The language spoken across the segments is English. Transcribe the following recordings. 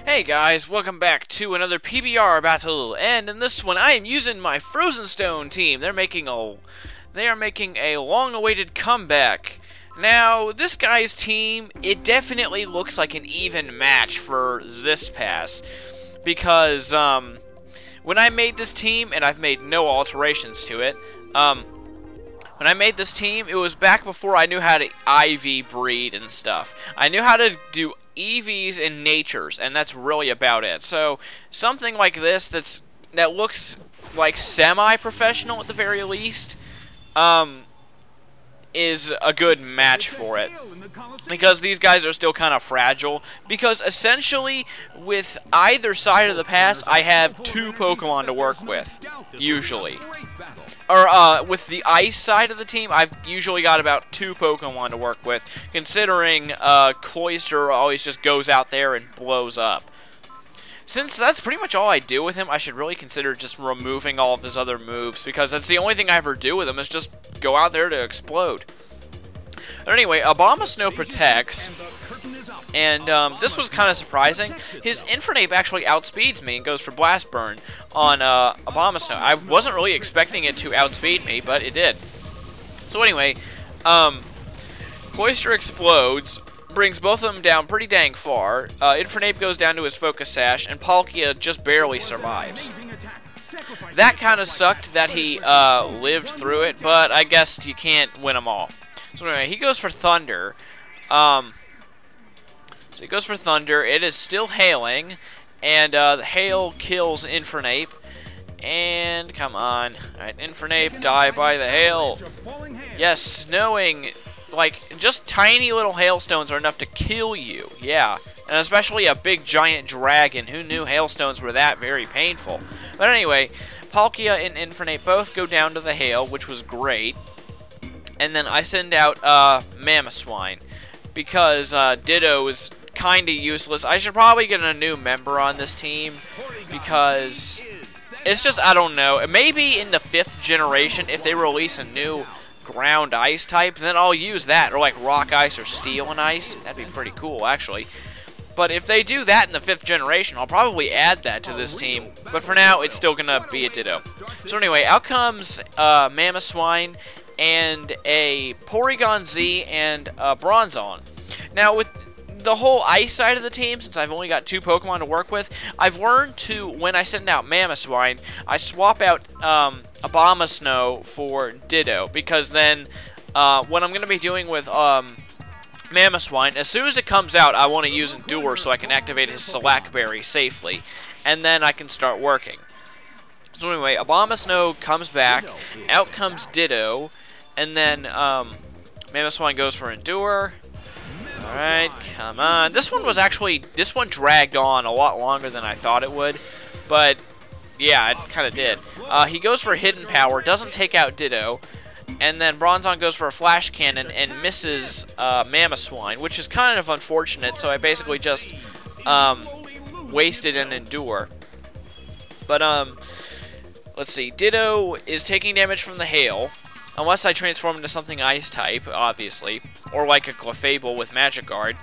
Hey guys, welcome back to another PBR battle, and in this one I am using my Frozenstone team. They are making a long-awaited comeback. Now, this guy's team, it definitely looks like an even match for this pass, because when I made this team, and I've made no alterations to it, when I made this team, it was back before I knew how to IV breed and stuff. I knew how to do EVs and natures, and that's really about it. So something like this that looks like semi-professional at the very least is a good match for it, because these guys are still kind of fragile, because essentially with either side of the pass I have two Pokemon to work with usually. Or, with the ice side of the team, I've usually got about two Pokemon to work with, considering, Cloyster always just goes out there and blows up. Since that's pretty much all I do with him, I should really consider just removing all of his other moves, because that's the only thing I ever do with him is just go out there to explode. But anyway, Abomasnow protects, and this was kind of surprising. His Infernape actually outspeeds me and goes for Blast Burn on Abomasnow. I wasn't really expecting it to outspeed me, but it did. So anyway, Cloyster explodes, brings both of them down pretty dang far. Infernape goes down to his Focus Sash, and Palkia just barely survives. That kind of sucked that he lived through it, but I guess you can't win them all. So anyway, he goes for Thunder. So he goes for Thunder. It is still hailing, and the hail kills Infernape. And come on, alright, Infernape, die by the hail. Yes, snowing, like just tiny little hailstones are enough to kill you. Yeah, and especially a big giant dragon. Who knew hailstones were that very painful? But anyway, Palkia and Infernape both go down to the hail, which was great. And then I send out Mamoswine, because Ditto is kind of useless. I should probably get a new member on this team, because it's just, I don't know. Maybe in the 5th generation, if they release a new ground ice type, then I'll use that, or like rock ice or steel and ice. That'd be pretty cool, actually. But if they do that in the 5th generation, I'll probably add that to this team. But for now, it's still going to be a Ditto. So anyway, out comes Mamoswine and a Porygon Z and a Bronzong. Now, with the whole ice side of the team, since I've only got two Pokemon to work with, I've learned to, when I send out Mamoswine, I swap out Abomasnow for Ditto, because then what I'm going to be doing with Mamoswine, as soon as it comes out, I want to use Endure so I can activate his Slack Berry safely, and then I can start working. So anyway, Abomasnow comes back, out comes Ditto, and then Mamoswine goes for Endure. Alright, come on. This one dragged on a lot longer than I thought it would, but yeah, it kind of did. He goes for Hidden Power, doesn't take out Ditto, and then Bronzong goes for a Flash Cannon and misses Mamoswine, which is kind of unfortunate, so I basically just wasted an Endure. But, let's see, Ditto is taking damage from the hail, unless I transform into something ice type, obviously, or like a Clefable with Magic Guard.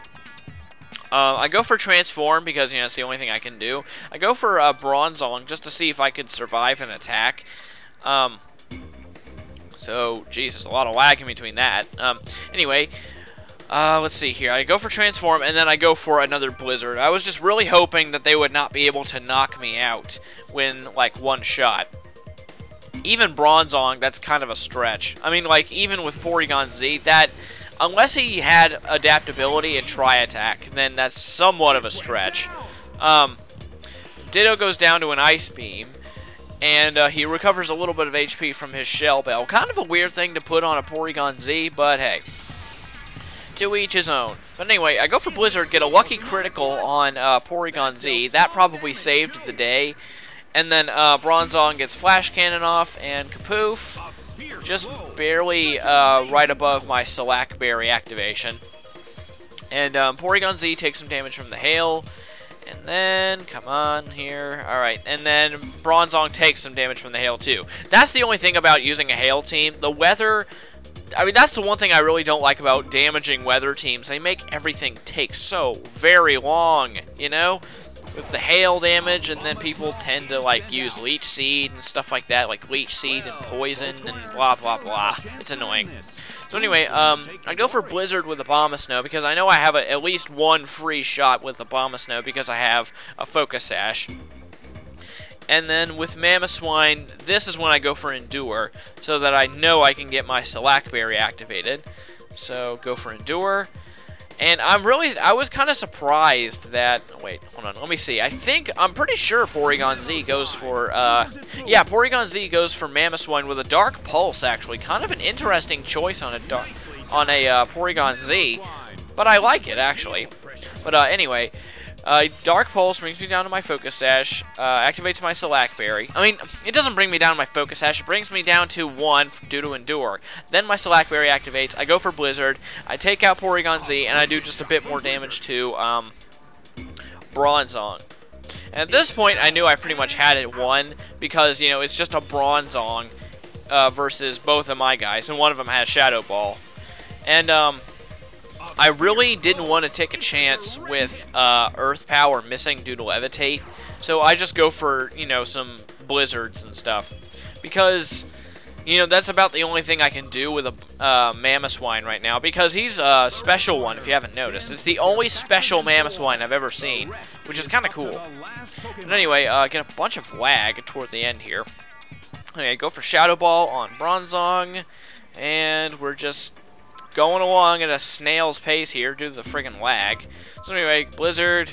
I go for Transform because, you know, it's the only thing I can do. I go for Bronzong just to see if I could survive an attack. So, geez, there's a lot of lag in between that. Anyway, let's see here. I go for Transform, and then I go for another Blizzard. I was just really hoping that they would not be able to knock me out when, like, one shot. Even Bronzong, that's kind of a stretch. I mean, like, even with Porygon Z, that, unless he had adaptability and Tri-Attack, then that's somewhat of a stretch. Ditto goes down to an Ice Beam, and he recovers a little bit of HP from his Shell Bell. Kind of a weird thing to put on a Porygon Z, but hey, to each his own. But anyway, I go for Blizzard, get a lucky critical on Porygon Z. That probably saved the day. And then Bronzong gets Flash Cannon off, and Kapoof, just barely right above my Slack Berry activation. And Porygon Z takes some damage from the hail, and then, come on here, alright, and then Bronzong takes some damage from the hail too. That's the only thing about using a hail team. The weather, I mean, that's the one thing I really don't like about damaging weather teams. They make everything take so very long, you know? with the hail damage, and then people tend to like use Leech Seed and stuff like that, like Leech Seed and Poison and blah blah blah. It's annoying. So anyway, I go for Blizzard with Abomasnow because I know I have at least one free shot with Abomasnow because I have a Focus Sash. And then with Mamoswine, this is when I go for Endure, so that I know I can get my Slackberry activated. So go for Endure. And I was kind of surprised that, wait, hold on, let me see. I'm pretty sure Porygon Z goes for, yeah, Porygon Z goes for Mamoswine with a Dark Pulse, actually. Kind of an interesting choice on a Porygon Z, but I like it, actually. But anyway, Dark Pulse brings me down to my Focus Sash, activates my Slackberry. I mean, it doesn't bring me down to my Focus Sash, it brings me down to 1 due to Endure. Then my Slackberry activates, I go for Blizzard, I take out Porygon Z, and I do just a bit more damage to Bronzong. And at this point, I knew I pretty much had it won, because, you know, it's just a Bronzong versus both of my guys, and one of them has Shadow Ball. And, I really didn't want to take a chance with Earth Power missing due to Levitate, so I just go for, you know, some Blizzards and stuff. Because, you know, that's about the only thing I can do with a Mamoswine right now, because he's a special one, if you haven't noticed. It's the only special Mamoswine I've ever seen, which is kind of cool. And anyway, get a bunch of lag toward the end here. Okay, go for Shadow Ball on Bronzong, and we're just going along at a snail's pace here due to the friggin' lag. So anyway, Blizzard,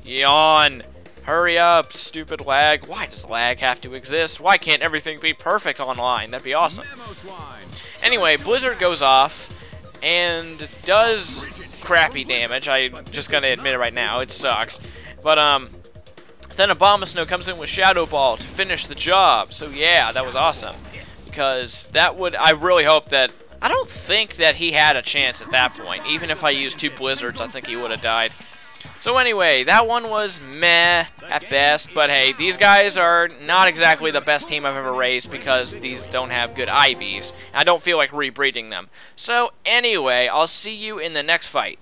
yawn. Hurry up, stupid lag. Why does lag have to exist? Why can't everything be perfect online? That'd be awesome. Anyway, Blizzard goes off and does crappy damage. I'm just gonna admit it right now, it sucks. But then Abomasnow comes in with Shadow Ball to finish the job. So yeah, that was awesome. Because that would, I really hope that, I don't think that he had a chance at that point. Even if I used 2 Blizzards, I think he would have died. So anyway, that one was meh at best. But hey, these guys are not exactly the best team I've ever raised because these don't have good IVs. I don't feel like rebreeding them. So anyway, I'll see you in the next fight.